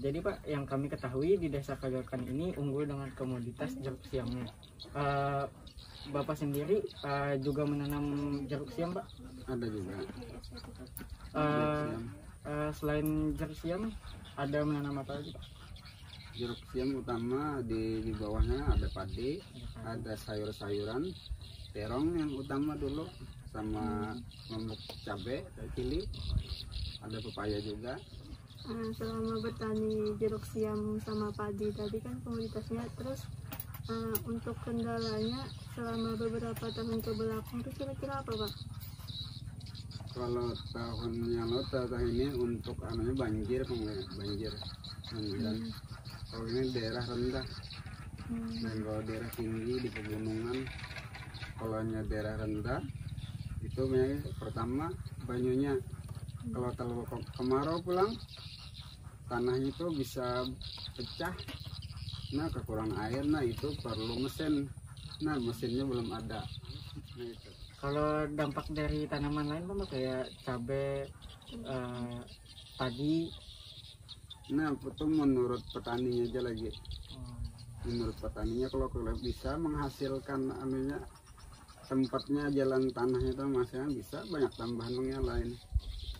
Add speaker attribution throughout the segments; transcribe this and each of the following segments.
Speaker 1: Jadi Pak, yang kami ketahui di Desa Kajokan ini unggul dengan komoditas jeruk siamnya. Bapak sendiri juga menanam jeruk siam, Pak?
Speaker 2: Ada juga.
Speaker 1: Selain jeruk siam, ada menanam apa lagi, Pak?
Speaker 2: Jeruk siam utama di bawahnya ada padi, ada sayur-sayuran, terong yang utama dulu, sama lombok cabai, cili, ada pepaya juga.
Speaker 3: Selama bertani jeruk siam sama padi tadi kan komoditasnya, terus untuk kendalanya selama beberapa tahun kebelakang itu kira-kira apa, Pak?
Speaker 2: Kalau tahun yang lalu tahun ini untuk anunya banjir. Kalau ini daerah rendah, dan kalau daerah tinggi di pegunungan, kalau daerah rendah itu pertama banyunya, kalau terlalu kemarau pulang tanahnya itu bisa pecah. Nah, kekurangan air, nah itu perlu mesin. Nah, mesinnya belum ada. Nah, itu.
Speaker 1: Kalau dampak dari tanaman lain Pak, kayak cabai, padi.
Speaker 2: Nah, itu menurut petaninya aja lagi. Menurut petaninya kalau bisa menghasilkan anunya, tempatnya jalan tanahnya itu masih bisa banyak tambahan yang lain.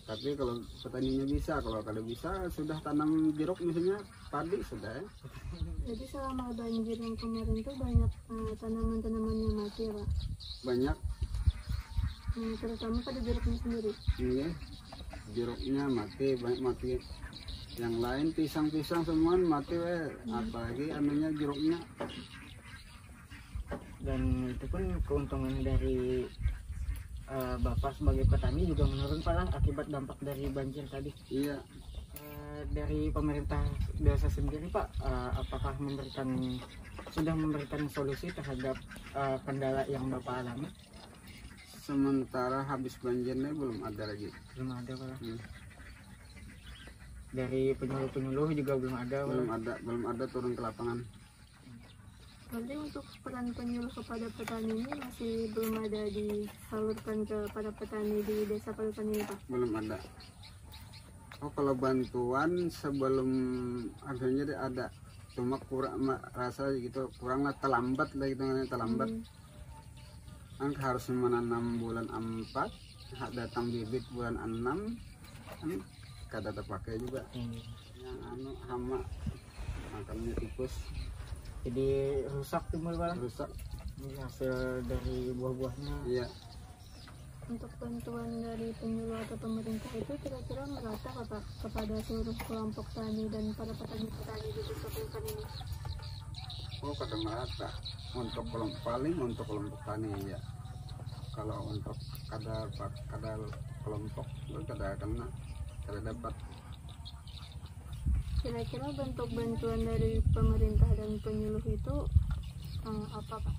Speaker 2: Tapi kalau petaninya bisa, kalau kada bisa sudah tanam jeruk misalnya, padi sudah ya.
Speaker 3: Jadi selama banjir yang kemarin tuh banyak tanaman-tanaman yang mati ya, Pak?
Speaker 2: Banyak.
Speaker 3: Terutama pada jeruknya sendiri.
Speaker 2: Iya, jeruknya mati, banyak mati. Yang lain pisang-pisang semua mati apalagi anunya jeruknya.
Speaker 1: Dan itu pun keuntungan dari Bapak sebagai petani juga menurun Pak akibat dampak dari banjir tadi.
Speaker 2: Iya.
Speaker 1: Dari pemerintah desa sendiri Pak, apakah sudah memberikan solusi terhadap kendala yang Bapak alami?
Speaker 2: Sementara habis banjirnya belum ada lagi.
Speaker 1: Belum ada Pak. Dari penyuluh-penyuluh juga belum ada Pak.
Speaker 2: Belum ada turun ke lapangan.
Speaker 3: Berarti untuk peran penyuluh kepada petani ini masih belum ada disalurkan kepada petani di Desa Kajokan ini, Pak?
Speaker 2: Belum ada. Oh, kalau bantuan sebelum akhirnya ada, cuma kurang rasa gitu, kurang terlambat lah gitu, terlambat. Kan harus menanam bulan 4, datang bibit bulan 6, kan kada terpakai juga. Yang hama makannya tikus.
Speaker 1: Jadi rusak timbul Pak.
Speaker 2: Rusak.
Speaker 1: Hasil dari buah-buahnya.
Speaker 2: Iya.
Speaker 3: Untuk bantuan dari penyuluh atau pemerintah itu kira-kira merata Pak kepada seluruh kelompok tani dan para petani-petani di Desa Kajokan ini?
Speaker 2: Oh, kada merata. Untuk kelompok tani ya. Kalau untuk kada kelompok itu kada dapat.
Speaker 3: Kira-kira bentuk bantuan dari pemerintah dan penyuluh itu apa, Pak?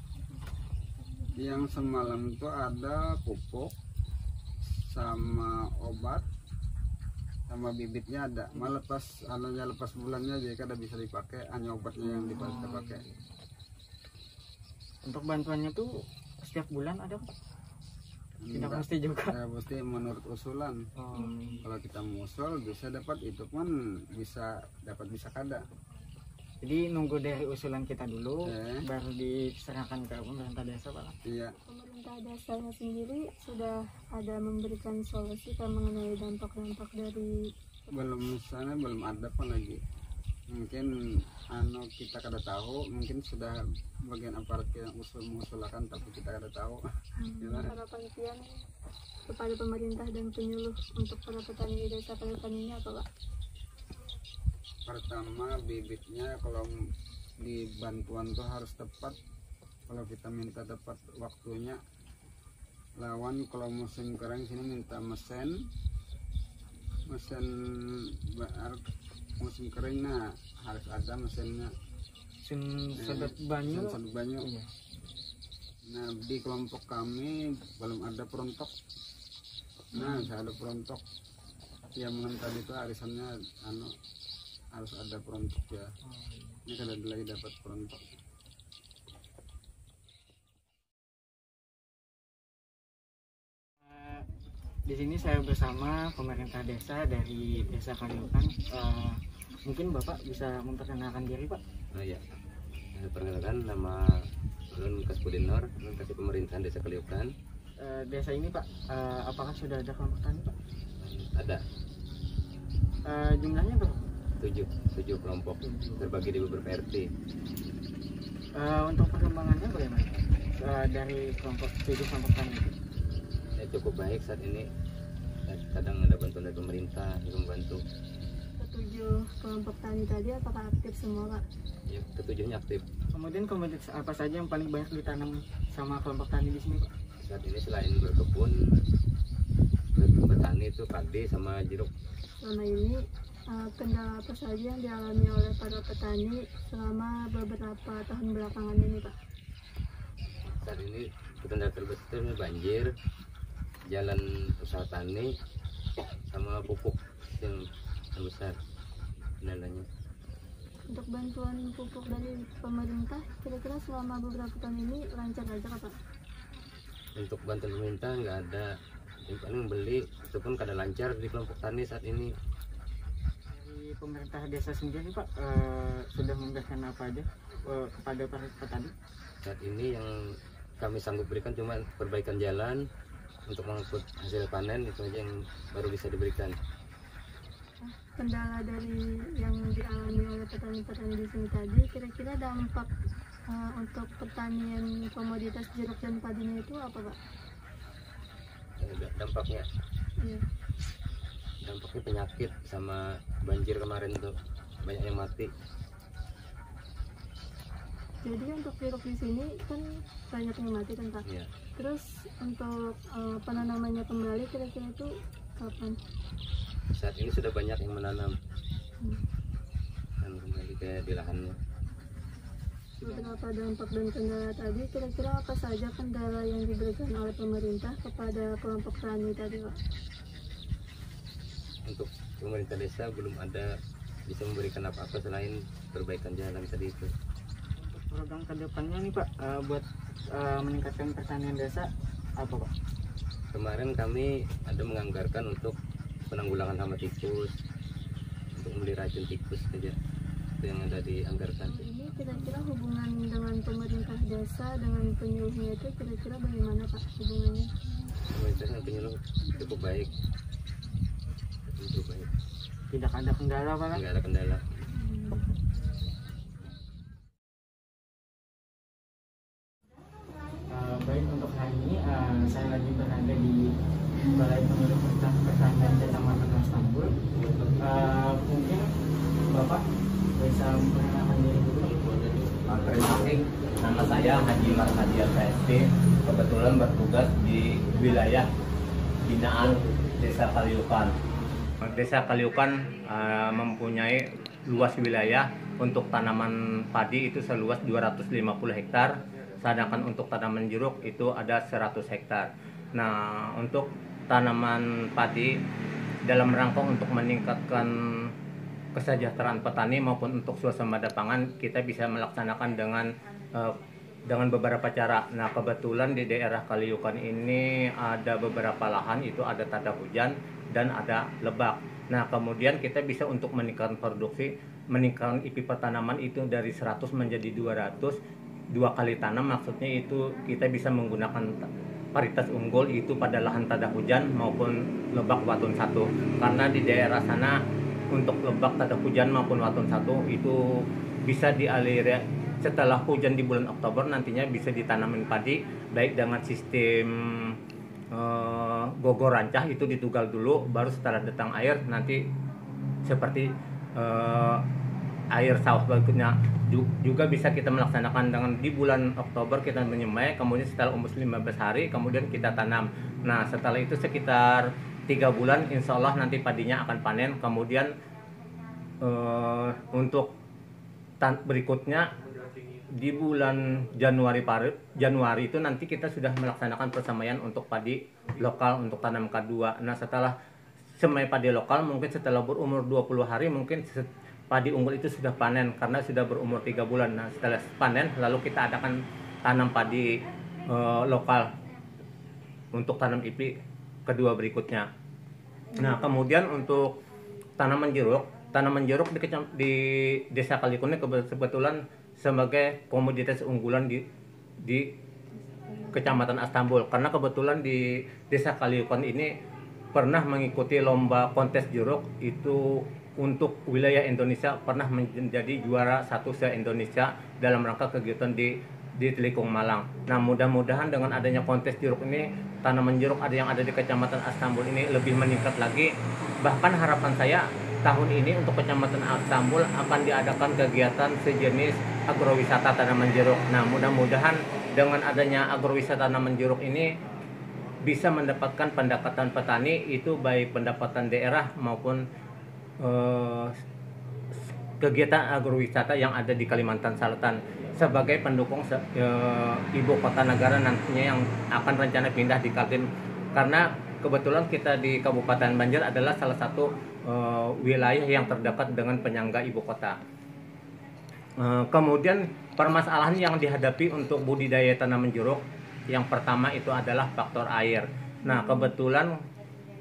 Speaker 2: Yang semalam itu ada pupuk sama obat sama bibitnya ada. Malah lepas bulannya jadi kada bisa dipakai, hanya obatnya yang dipakai.
Speaker 1: Untuk bantuannya tuh setiap bulan ada Pak? Tidak mesti juga.
Speaker 2: Ya, mesti menurut usulan. Kalau kita mengusul bisa dapat, itu pun bisa kada.
Speaker 1: Jadi nunggu dari usulan kita dulu, baru diserahkan ke pemerintah desa Pak.
Speaker 3: Iya. Pemerintah desanya sendiri sudah ada memberikan solusi mengenai dampak-dampak dari.
Speaker 2: Belum ada pun lagi. Mungkin kita kada tahu, mungkin sudah bagian aparat yang mengusulkan, tapi kita kada tahu.
Speaker 3: Harapan pian kepada pemerintah dan penyuluh untuk para petani di Desa Kajokan ini apa, Pak?
Speaker 2: Pertama, bibitnya kalau di bantuan tuh harus tepat. Kalau kita minta tepat waktunya, lawan kalau musim kering sini minta mesin musim kering, nah harus ada mesinnya.
Speaker 1: Sedot banyu.
Speaker 2: Iya. Nah, di kelompok kami belum ada perontok. Nah, saya ada perontok. Yang tadi itu arisannya harus ada perontok ya. Ini kada lagi dapat perontok.
Speaker 1: Di sini saya bersama pemerintah desa dari Desa Kajokan. Mungkin Bapak bisa memperkenalkan diri Pak.
Speaker 4: Oh iya, perkenalkan nama Ulun Kaspudinor, Ulun Kasih Pemerintahan Desa Kaliukan.
Speaker 1: Desa ini Pak, apakah sudah ada kelompok tani Pak?
Speaker 4: Ada
Speaker 1: Jumlahnya berapa?
Speaker 4: 7 kelompok terbagi di beberapa RT.
Speaker 1: Untuk perkembangannya bagaimana? Dari kelompok tani itu.
Speaker 4: Ya, cukup baik saat ini. Kadang ada bantuan dari pemerintah yang membantu.
Speaker 3: Ketujuh kelompok tani tadi apakah aktif semua Kak?
Speaker 4: Ya, ketujuhnya aktif.
Speaker 1: Kemudian komoditas apa saja yang paling banyak ditanam sama kelompok tani di sini Pak?
Speaker 4: Saat ini selain berkebun, bertani itu padi sama jeruk.
Speaker 3: Selama ini kendala apa saja yang dialami oleh para petani selama beberapa tahun belakangan ini Pak?
Speaker 4: Saat ini kendala terbesar banjir, jalan usaha tani, sama pupuk yang besar kendalanya.
Speaker 3: Untuk bantuan pupuk dari pemerintah, kira-kira selama beberapa tahun ini lancar aja Kak?
Speaker 4: Untuk bantuan pemerintah nggak ada, yang paling beli itu pun kada lancar di kelompok tani saat ini.
Speaker 1: Dari pemerintah desa sendiri Pak, sudah memberikan apa aja kepada para petani?
Speaker 4: Saat ini yang kami sanggup berikan cuma perbaikan jalan untuk mengangkut hasil panen, itu aja yang baru bisa diberikan.
Speaker 3: Kendala dari yang dialami oleh petani-petani di sini tadi, kira-kira dampak untuk pertanian komoditas jeruk dan padinya itu apa Pak?
Speaker 4: Dampaknya
Speaker 3: Iya.
Speaker 4: penyakit sama banjir kemarin tuh banyak yang mati.
Speaker 3: Jadi untuk jeruk di sini kan banyak yang mati kan Kak?
Speaker 4: Ya,
Speaker 3: Terus untuk penanamannya kembali kira-kira itu kapan?
Speaker 4: saat ini sudah banyak yang menanam
Speaker 3: Hmm.
Speaker 4: dan kembali ke di lahannya.
Speaker 3: Beberapa dampak dan kendala tadi, kira-kira apa saja kendala yang diberikan oleh pemerintah kepada kelompok tani tadi Pak?
Speaker 4: Untuk pemerintah desa belum ada bisa memberikan apa-apa selain perbaikan jalan tadi itu.
Speaker 1: Untuk program kedepannya nih Pak, buat meningkatkan pertanian desa apa Pak?
Speaker 4: Kemarin kami ada menganggarkan untuk penanggulangan hama tikus, untuk membeli racun tikus saja, itu yang ada dianggarkan.
Speaker 3: Ini kira-kira hubungan dengan pemerintah desa dengan penyuluhnya itu kira-kira bagaimana Pak hubungannya?
Speaker 4: Pemerintah dan penyuluh cukup baik,
Speaker 1: Tidak ada kendala Pak?
Speaker 4: nggak ada kendala.
Speaker 1: Baik, untuk hari ini saya lagi berada di Balai Penyuluh Pertanian Kecamatan Istanbul. Mungkin Bapak bisa memperkenalkan diri dulu.
Speaker 5: Terima kasih. Nama saya Haji Marhadi PSD. Kebetulan bertugas di wilayah binaan Desa Kaliukan. Desa Kaliukan mempunyai luas wilayah untuk tanaman padi itu seluas 250 hektar, sedangkan untuk tanaman jeruk itu ada 100 hektar. Nah, untuk tanaman padi dalam rangka untuk meningkatkan kesejahteraan petani maupun untuk swasembada pangan, kita bisa melaksanakan dengan beberapa cara. Nah, kebetulan di daerah Kaliukan ini ada beberapa lahan itu ada tanda hujan dan ada lebak. Nah, kemudian kita bisa untuk meningkatkan produksi, meningkatkan IP tanaman itu dari 100 menjadi 200, 2 kali tanam, maksudnya itu kita bisa menggunakan varietas unggul itu pada lahan tanda hujan maupun lebak watun 1. Karena di daerah sana untuk lebak tanda hujan maupun watun 1 itu bisa dialiri setelah hujan di bulan Oktober, nantinya bisa ditanamin padi baik dengan sistem gogor rancah, itu ditugal dulu, baru setelah datang air nanti seperti air sawah berikutnya. Juga bisa kita melaksanakan dengan di bulan Oktober kita menyemai, kemudian setelah umur 15 hari kemudian kita tanam. Nah, setelah itu sekitar 3 bulan insya Allah nanti padinya akan panen. Kemudian untuk berikutnya di bulan Januari itu nanti kita sudah melaksanakan persemaian untuk padi lokal untuk tanam K2. Nah, setelah semai padi lokal mungkin setelah berumur 20 hari mungkin padi unggul itu sudah panen karena sudah berumur 3 bulan. Nah, setelah panen lalu kita adakan tanam padi lokal untuk tanam IP kedua berikutnya. Nah, kemudian untuk tanaman jeruk tanaman jeruk di Desa Kalikun ini kebetulan sebagai komoditas unggulan di Kecamatan Astambul, karena kebetulan di Desa Kalikun ini pernah mengikuti lomba kontes jeruk itu untuk wilayah Indonesia, pernah menjadi juara 1 se-Indonesia dalam rangka kegiatan di Telikung Malang. Nah, mudah-mudahan dengan adanya kontes jeruk ini, tanaman jeruk yang ada di Kecamatan Astambul ini lebih meningkat lagi. Bahkan harapan saya tahun ini untuk Kecamatan Astambul akan diadakan kegiatan sejenis agrowisata tanaman jeruk. Nah, mudah-mudahan dengan adanya agrowisata tanaman jeruk ini bisa mendapatkan pendapatan petani, itu baik pendapatan daerah maupun kegiatan agrowisata yang ada di Kalimantan Selatan sebagai pendukung ibu kota negara nantinya yang akan rencana pindah di Kaltim, karena kebetulan kita di Kabupaten Banjar adalah salah satu wilayah yang terdekat dengan penyangga ibu kota. Kemudian permasalahan yang dihadapi untuk budidaya tanaman jeruk, yang pertama itu adalah faktor air. Nah, kebetulan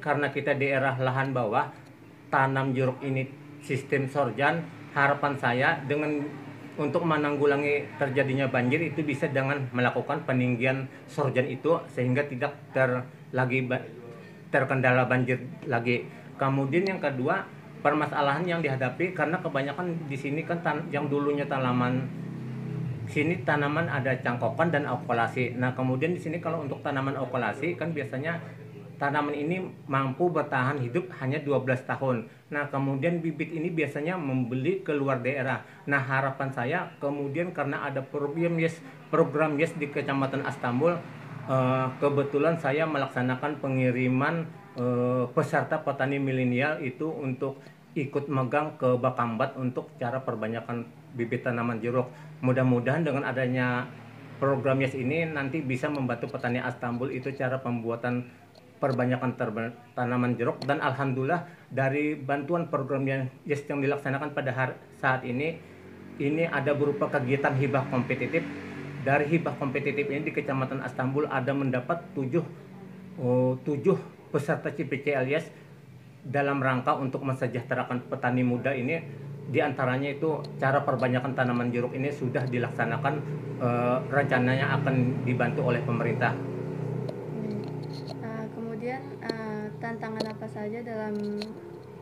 Speaker 5: karena kita di daerah lahan bawah, tanam jeruk ini sistem sorjan, harapan saya untuk menanggulangi terjadinya banjir itu bisa dengan melakukan peninggian sorjan itu sehingga tidak terkendala banjir lagi. Kemudian yang kedua, permasalahan yang dihadapi karena kebanyakan di sini kan yang dulunya tanaman ada cangkokan dan okulasi. Nah, kemudian di sini kalau untuk tanaman okulasi kan biasanya tanaman ini mampu bertahan hidup hanya 12 tahun. Nah, kemudian bibit ini biasanya membeli ke luar daerah. Nah, harapan saya kemudian karena ada program YES di Kecamatan Astambul, kebetulan saya melaksanakan pengiriman peserta petani milenial itu untuk ikut megang ke Bakambat untuk cara perbanyakan bibit tanaman jeruk. Mudah-mudahan dengan adanya program YES ini nanti bisa membantu petani Astambul itu cara pembuatan perbanyakan tanaman jeruk, dan alhamdulillah dari bantuan program YES yang dilaksanakan pada saat ini ada berupa kegiatan hibah kompetitif. Dari hibah kompetitif ini di Kecamatan Astambul ada mendapat 7 peserta CPCL YES dalam rangka untuk mensejahterakan petani muda ini. Di antaranya itu cara perbanyakan tanaman jeruk ini sudah dilaksanakan, rencananya akan dibantu oleh pemerintah.
Speaker 3: Kemudian tantangan apa saja dalam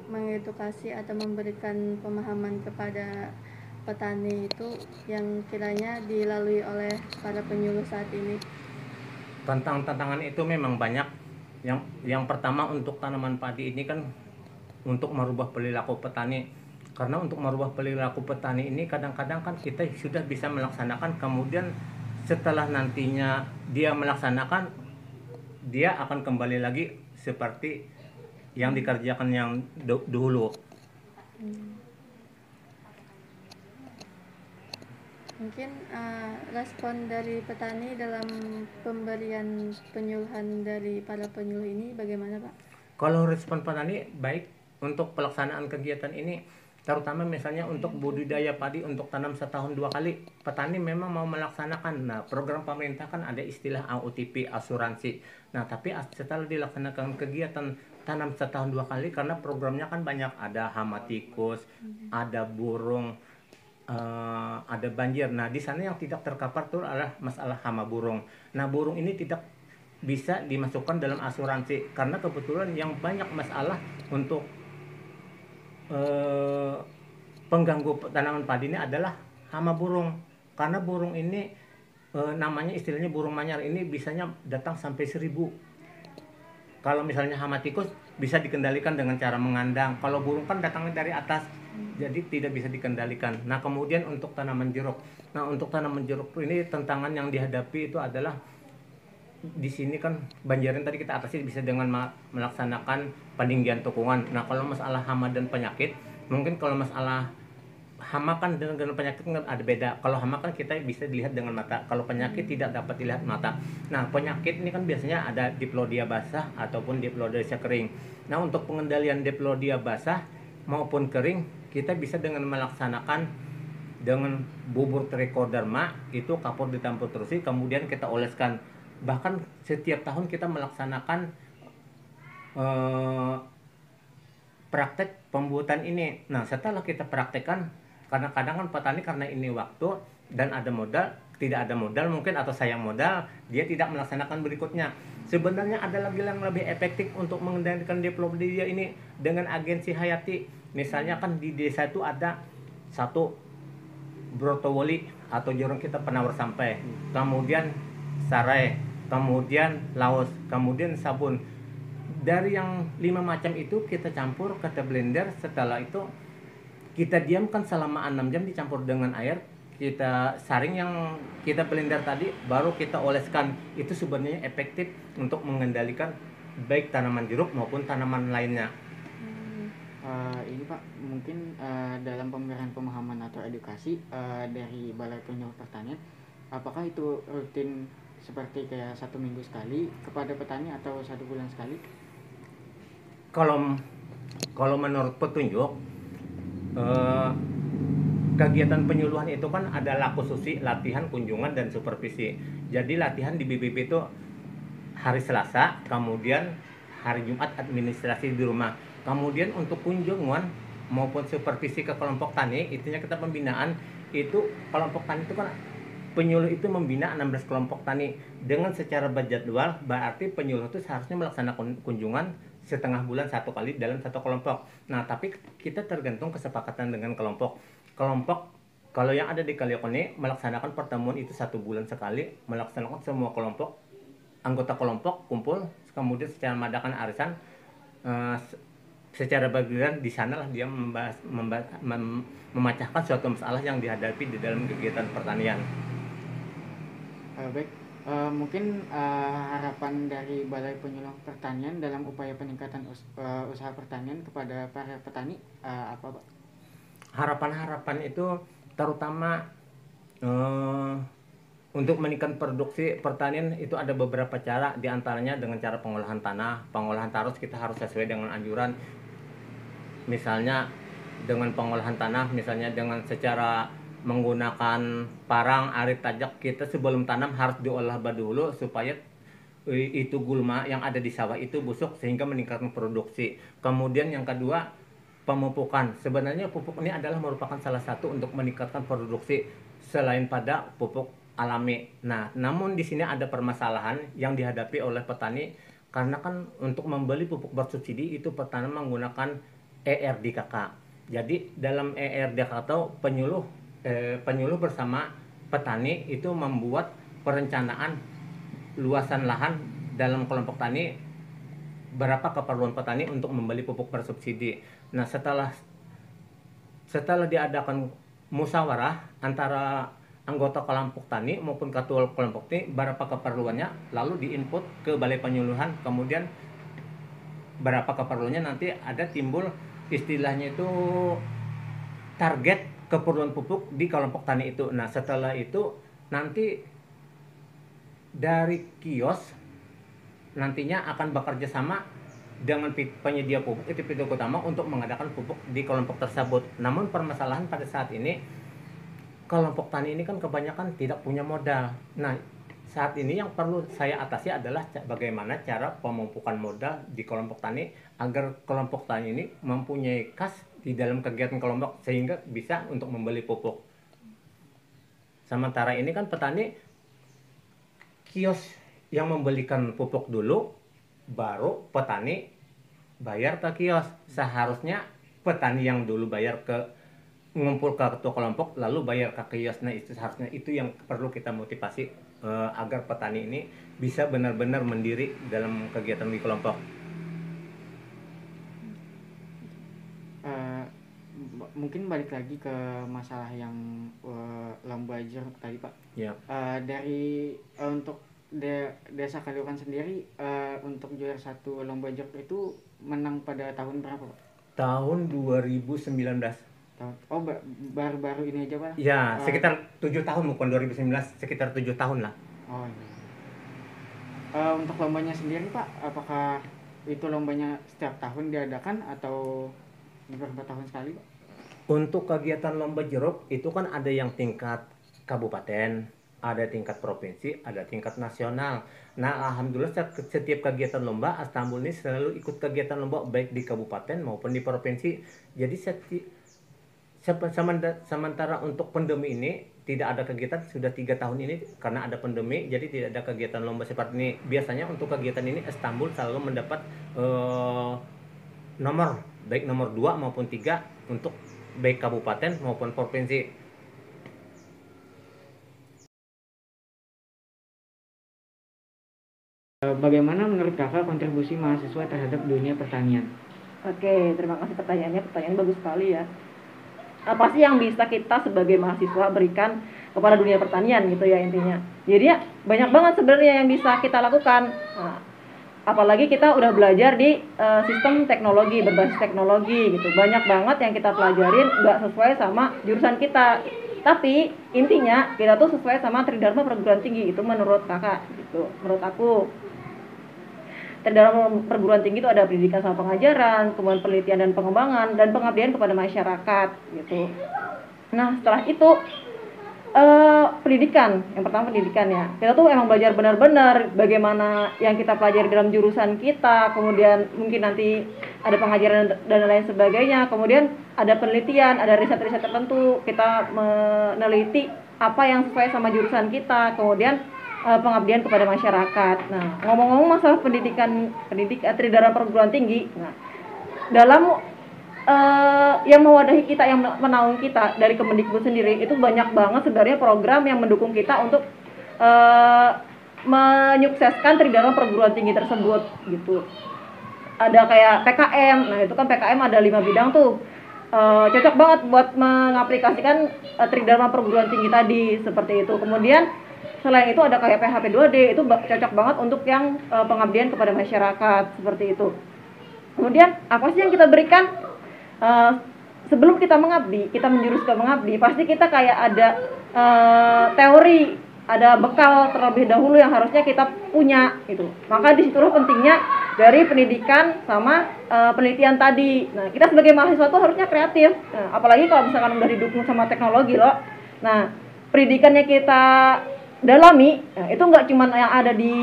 Speaker 3: mengedukasi atau memberikan pemahaman kepada petani itu yang kiranya dilalui oleh para penyuluh saat ini?
Speaker 5: Tantangan itu memang banyak. Yang pertama untuk tanaman padi ini kan untuk merubah perilaku petani. Karena untuk merubah perilaku petani ini kadang-kadang kan kita sudah bisa melaksanakan, kemudian setelah nantinya dia melaksanakan, dia akan kembali lagi seperti yang dikerjakan yang dulu.
Speaker 3: Mungkin respon dari petani dalam pemberian penyuluhan dari para penyuluh ini bagaimana, Pak?
Speaker 5: Kalau respon petani baik untuk pelaksanaan kegiatan ini, terutama misalnya untuk budidaya padi untuk tanam setahun 2 kali, petani memang mau melaksanakan. Nah, program pemerintah kan ada istilah AOTP, asuransi. Nah, tapi setelah dilaksanakan kegiatan tanam setahun 2 kali, karena programnya kan banyak, ada hama tikus, ada burung, ada banjir. Nah, di sana yang tidak terkapar itu adalah masalah hama burung. Nah, burung ini tidak bisa dimasukkan dalam asuransi karena kebetulan yang banyak masalah untuk pengganggu tanaman padi ini adalah hama burung. Karena burung ini namanya istilahnya burung manyar ini bisanya datang sampai 1000. Kalau misalnya hama tikus bisa dikendalikan dengan cara mengandang. Kalau burung kan datangnya dari atas, jadi tidak bisa dikendalikan. Nah, kemudian untuk tanaman jeruk. Nah, untuk tanaman jeruk ini tantangan yang dihadapi itu adalah di sini kan banjaran tadi kita atasi bisa dengan melaksanakan peninggian tukungan. Nah, kalau masalah hama dan penyakit, mungkin kalau masalah hama kan dengan penyakit kan ada beda. Kalau hama kan kita bisa dilihat dengan mata, kalau penyakit tidak dapat dilihat mata. Nah, penyakit ini kan biasanya ada diplodia basah ataupun diplodia kering. Nah, untuk pengendalian diplodia basah maupun kering, kita bisa dengan melaksanakan dengan bubur trichoderma, itu kapur ditampur terusi, kemudian kita oleskan. Bahkan setiap tahun kita melaksanakan praktek pembuatan ini. Nah, setelah kita praktekkan, kadang-kadang kan petani karena ini waktu dan ada modal, tidak ada modal mungkin atau sayang modal, dia tidak melaksanakan berikutnya. Sebenarnya ada lagi yang lebih efektif untuk mengendalikan develop dia ini dengan agensi hayati. Misalnya kan di desa itu ada satu brotowoli atau jorong kita penawar sampah, kemudian sarai, kemudian laos, kemudian sabun. Dari yang 5 macam itu kita campur, kita blender. Setelah itu kita diamkan selama 6 jam dicampur dengan air. Kita saring yang kita blender tadi, baru kita oleskan. Itu sebenarnya efektif untuk mengendalikan baik tanaman jeruk maupun tanaman lainnya.
Speaker 1: Ini Pak, mungkin dalam pemberian pemahaman atau edukasi dari Balai Penyuluh Pertanian, apakah itu rutin seperti kayak 1 minggu sekali kepada petani atau 1 bulan sekali?
Speaker 5: Kalau menurut petunjuk, kegiatan penyuluhan itu kan ada laku susi, latihan, kunjungan, dan supervisi. Jadi latihan di BPP itu hari Selasa, kemudian hari Jumat administrasi di rumah. Kemudian untuk kunjungan maupun supervisi ke kelompok tani, itunya kita pembinaan. Itu kelompok tani itu kan penyuluh itu membina 16 kelompok tani dengan secara berjadwal. Berarti penyuluh itu seharusnya melaksanakan kunjungan setengah bulan 1 kali dalam 1 kelompok. Nah, tapi kita tergantung kesepakatan dengan kelompok. Kalau yang ada di Kaliokone melaksanakan pertemuan itu 1 bulan sekali, melaksanakan semua kelompok, anggota kelompok kumpul, kemudian secara mengadakan arisan, secara bagian di sanalah dia memecahkan suatu masalah yang dihadapi di dalam kegiatan pertanian.
Speaker 1: Baik, mungkin harapan dari Balai Penyuluh Pertanian dalam upaya peningkatan usaha pertanian kepada para petani apa Pak?
Speaker 5: Harapan-harapan itu terutama untuk meningkatkan produksi pertanian itu ada beberapa cara, diantaranya dengan cara pengolahan tanah. Pengolahan tanah kita harus sesuai dengan anjuran. Misalnya dengan pengolahan tanah, misalnya dengan secara menggunakan parang, arit, tajak, kita sebelum tanam harus diolah dulu supaya itu gulma yang ada di sawah itu busuk sehingga meningkatkan produksi. Kemudian yang kedua, pemupukan. Sebenarnya pupuk ini adalah merupakan salah satu untuk meningkatkan produksi selain pada pupuk alami. Nah, namun di sini ada permasalahan yang dihadapi oleh petani karena kan untuk membeli pupuk bersubsidi itu petani menggunakan ERDKK. Jadi dalam ERDKK itu penyuluh bersama petani itu membuat perencanaan luasan lahan dalam kelompok tani, berapa keperluan petani untuk membeli pupuk bersubsidi. Nah, setelah diadakan musyawarah antara anggota kelompok tani maupun ketua kelompok tani berapa keperluannya, lalu diinput ke balai penyuluhan, kemudian berapa keperluannya nanti ada timbul istilahnya itu target keperluan pupuk di kelompok tani itu. Nah, setelah itu nanti dari kios nantinya akan bekerja sama dengan penyedia pupuk itu pintu utama untuk mengadakan pupuk di kelompok tersebut. Namun permasalahan pada saat ini kelompok tani ini kan kebanyakan tidak punya modal. Nah, saat ini yang perlu saya atasi adalah bagaimana cara pemupukan modal di kelompok tani agar kelompok tani ini mempunyai kas di dalam kegiatan kelompok sehingga bisa untuk membeli pupuk. Sementara ini kan petani kios yang membelikan pupuk dulu, baru petani bayar ke kios. Seharusnya petani yang dulu bayar ke ngumpul ke ketua kelompok lalu bayar ke kios. Nah, itu seharusnya itu yang perlu kita motivasi agar petani ini bisa benar-benar mandiri dalam kegiatan di kelompok.
Speaker 1: Mungkin balik lagi ke masalah yang lomba jeruk tadi Pak.
Speaker 5: Ya.
Speaker 1: Dari untuk desa Kaliukan sendiri untuk juara 1 lomba jeruk itu menang pada tahun berapa Pak?
Speaker 5: Tahun 2019.
Speaker 1: Oh, baru-baru ini aja Pak?
Speaker 5: Ya, sekitar 7 tahun, bukan 2019, sekitar 7 tahun lah.
Speaker 1: Oh iya. Untuk lombanya sendiri Pak, apakah itu lombanya setiap tahun diadakan atau beberapa tahun sekali Pak?
Speaker 5: Untuk kegiatan lomba jeruk itu kan ada yang tingkat kabupaten, ada tingkat provinsi, ada tingkat nasional. Nah, alhamdulillah setiap kegiatan lomba Astambul ini selalu ikut kegiatan lomba baik di kabupaten maupun di provinsi. Jadi sementara untuk pandemi ini tidak ada kegiatan sudah 3 tahun ini karena ada pandemi, jadi tidak ada kegiatan lomba seperti ini. Biasanya untuk kegiatan ini Astambul selalu mendapat nomor baik nomor 2 maupun 3 untuk baik kabupaten maupun provinsi.
Speaker 1: Bagaimana menurut kakak kontribusi mahasiswa terhadap dunia pertanian?
Speaker 6: Oke, terima kasih pertanyaannya. Pertanyaan bagus sekali ya. Apa sih yang bisa kita sebagai mahasiswa berikan kepada dunia pertanian gitu ya intinya. Jadi ya banyak banget sebenarnya yang bisa kita lakukan. Nah, apalagi kita udah belajar di sistem teknologi, berbasis teknologi gitu. Banyak banget yang kita pelajarin nggak sesuai sama jurusan kita. Tapi intinya kita tuh sesuai sama Tridharma perguruan tinggi itu menurut kakak gitu. Menurut aku Tridharma perguruan tinggi itu ada pendidikan sama pengajaran, kemudian penelitian dan pengembangan, dan pengabdian kepada masyarakat gitu. Nah setelah itu pendidikan, yang pertama pendidikan ya. Kita tuh emang belajar benar-benar bagaimana yang kita pelajari dalam jurusan kita, kemudian mungkin nanti ada pengajaran dan lain sebagainya, kemudian ada penelitian, ada riset-riset tertentu, kita meneliti apa yang sesuai sama jurusan kita, kemudian pengabdian kepada masyarakat. Nah, ngomong-ngomong masalah pendidikan Tridharma perguruan tinggi, nah, dalam yang mewadahi kita, yang menaungi kita dari Kemendikbud sendiri itu banyak banget sebenarnya program yang mendukung kita untuk menyukseskan Tridharma perguruan tinggi tersebut gitu. Ada kayak PKM, nah itu kan PKM ada 5 bidang tuh, cocok banget buat mengaplikasikan Tridharma perguruan tinggi tadi seperti itu. Kemudian selain itu ada kayak PHP 2D, itu cocok banget untuk yang pengabdian kepada masyarakat seperti itu. Kemudian apa sih yang kita berikan? Sebelum kita mengabdi, kita menjurus ke mengabdi, pasti kita kayak ada teori, ada bekal terlebih dahulu yang harusnya kita punya gitu. Maka disitulah pentingnya dari pendidikan sama penelitian tadi. Nah, kita sebagai mahasiswa tuh harusnya kreatif. Nah, apalagi kalau misalkan udah didukung sama teknologi loh. Nah, pendidikannya kita dalami, nah, itu nggak cuma yang ada di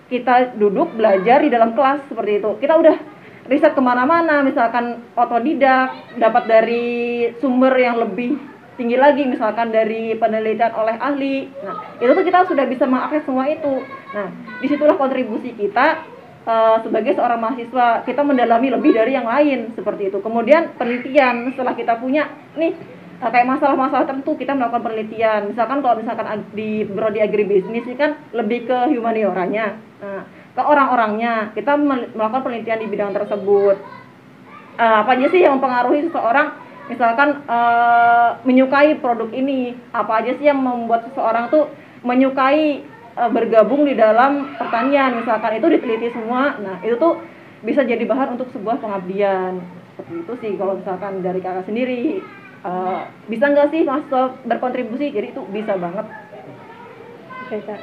Speaker 6: kita duduk belajar di dalam kelas seperti itu. Kita udah riset kemana-mana, misalkan otodidak, dapat dari sumber yang lebih tinggi lagi, misalkan dari penelitian oleh ahli. Nah, itu tuh kita sudah bisa mengakses semua itu. Nah, disitulah kontribusi kita sebagai seorang mahasiswa, kita mendalami lebih dari yang lain seperti itu. Kemudian penelitian, setelah kita punya nih kayak masalah-masalah tertentu, kita melakukan penelitian. Misalkan kalau misalkan di prodi agribisnis ini kan lebih ke humanioranya, nah, ke orang-orangnya kita melakukan penelitian di bidang tersebut. Apa aja sih yang mempengaruhi seseorang misalkan menyukai produk ini, apa aja sih yang membuat seseorang tuh menyukai bergabung di dalam pertanian, misalkan itu diteliti semua. Nah itu tuh bisa jadi bahan untuk sebuah pengabdian seperti itu sih kalau misalkan dari kakak sendiri. Bisa nggak sih mahasiswa berkontribusi? Jadi itu bisa banget.
Speaker 3: Oke kak,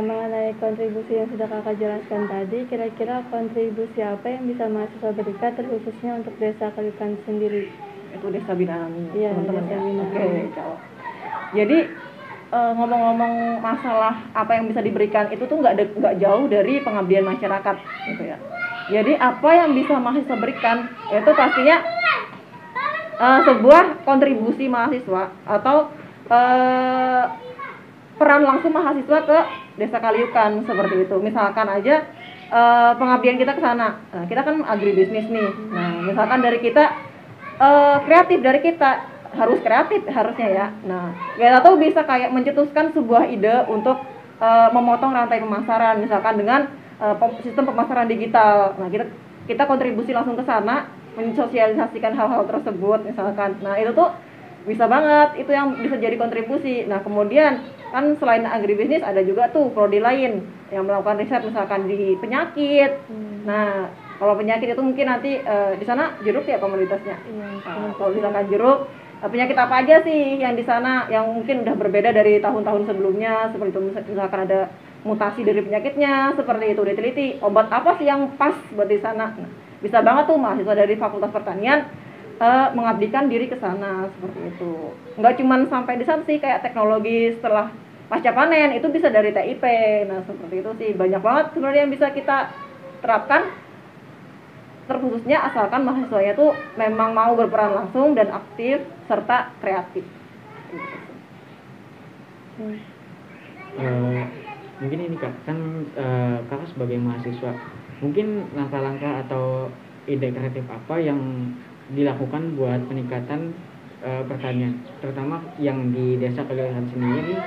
Speaker 3: mengenai kontribusi yang sudah kakak jelaskan tadi, kira-kira kontribusi apa yang bisa mahasiswa berikan terkhususnya untuk desa Kaliukan sendiri?
Speaker 6: Itu desa binaan,
Speaker 3: iya,
Speaker 6: teman-teman ya.
Speaker 3: Oke.
Speaker 6: Jadi ngomong-ngomong masalah apa yang bisa diberikan itu tuh nggak jauh dari pengabdian masyarakat gitu ya. Jadi apa yang bisa mahasiswa berikan itu pastinya sebuah kontribusi mahasiswa atau peran langsung mahasiswa ke desa Kaliukan seperti itu. Misalkan aja pengabdian kita ke sana. Nah, kita kan agribisnis nih. Nah, misalkan dari kita kreatif, dari kita harus kreatif harusnya ya. Nah, kita tuh bisa kayak mencetuskan sebuah ide untuk memotong rantai pemasaran misalkan dengan sistem pemasaran digital. Nah, kita kontribusi langsung ke sana, mensosialisasikan hal-hal tersebut misalkan. Nah, itu tuh bisa banget, itu yang bisa jadi kontribusi. Nah, kemudian kan selain agribisnis ada juga tuh prodi lain yang melakukan riset misalkan di penyakit. Nah, kalau penyakit itu mungkin nanti di sana jeruk ya komoditasnya. Nah, kalau misalkan jeruk, penyakit apa aja sih yang di sana yang mungkin udah berbeda dari tahun-tahun sebelumnya, seperti itu misalkan ada mutasi dari penyakitnya, seperti itu diteliti. Obat apa sih yang pas buat di sana? Nah, bisa banget tuh mahasiswa dari Fakultas Pertanian mengabdikan diri ke sana seperti itu. Nggak cuma sampai di sana sih, kayak teknologi setelah pasca panen itu bisa dari TIP. Nah seperti itu sih, banyak banget sebenarnya yang bisa kita terapkan, terkhususnya asalkan mahasiswanya tuh memang mau berperan langsung dan aktif serta kreatif.
Speaker 1: Mungkin ini Kak, kan Kakak sebagai mahasiswa, mungkin langkah-langkah atau ide kreatif apa yang dilakukan buat peningkatan pertanian, terutama yang di desa Kaliukan sendiri,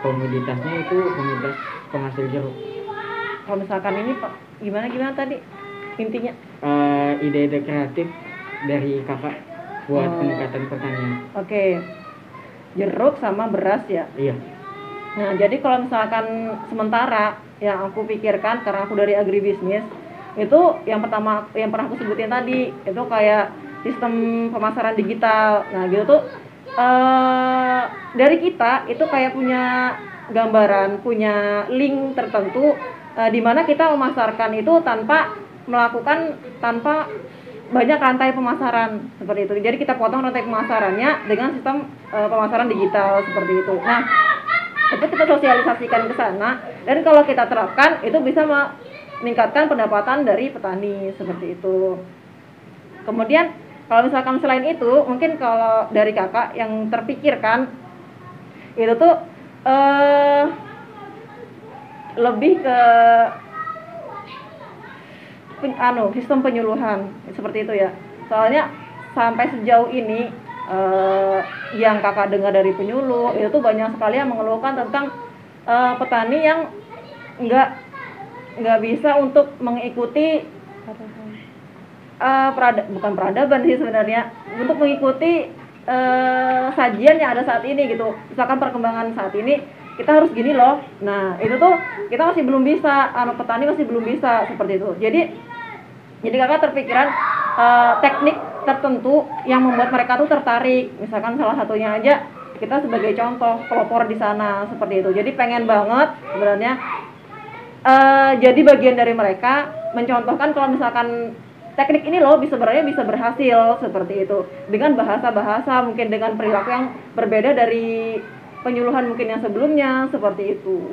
Speaker 1: komoditasnya itu komoditas penghasil jeruk.
Speaker 6: Kalau misalkan ini Pak, gimana tadi intinya?
Speaker 1: Ide-ide kreatif dari Kakak buat peningkatan pertanian.
Speaker 6: Oke. Jeruk sama beras ya.
Speaker 1: Iya.
Speaker 6: Nah, jadi kalau misalkan sementara yang aku pikirkan karena aku dari agribisnis, itu yang pertama yang pernah aku sebutin tadi, itu kayak sistem pemasaran digital. Nah, gitu tuh dari kita itu kayak punya gambaran, punya link tertentu di mana kita memasarkan itu tanpa banyak rantai pemasaran seperti itu. Jadi kita potong rantai pemasarannya dengan sistem pemasaran digital seperti itu. Nah, itu kita sosialisasikan ke sana, dan kalau kita terapkan itu bisa meningkatkan pendapatan dari petani seperti itu. Kemudian kalau misalkan selain itu, mungkin kalau dari Kakak yang terpikirkan itu tuh lebih ke sistem penyuluhan seperti itu ya. Soalnya sampai sejauh ini yang Kakak dengar dari penyuluh itu tuh banyak sekali yang mengeluhkan tentang petani yang nggak bisa untuk mengikuti bukan peradaban sih sebenarnya, untuk mengikuti sajian yang ada saat ini gitu. Misalkan perkembangan saat ini kita harus gini loh. Nah itu tuh kita masih belum bisa, petani masih belum bisa seperti itu. Jadi Kakak terpikiran teknik tertentu yang membuat mereka tuh tertarik. Misalkan salah satunya aja kita sebagai contoh pelopor di sana seperti itu. Jadi pengen banget sebenarnya jadi bagian dari mereka mencontohkan kalau misalkan teknik ini loh sebenarnya bisa berhasil seperti itu, dengan bahasa-bahasa mungkin dengan perilaku yang berbeda dari penyuluhan mungkin yang sebelumnya seperti itu.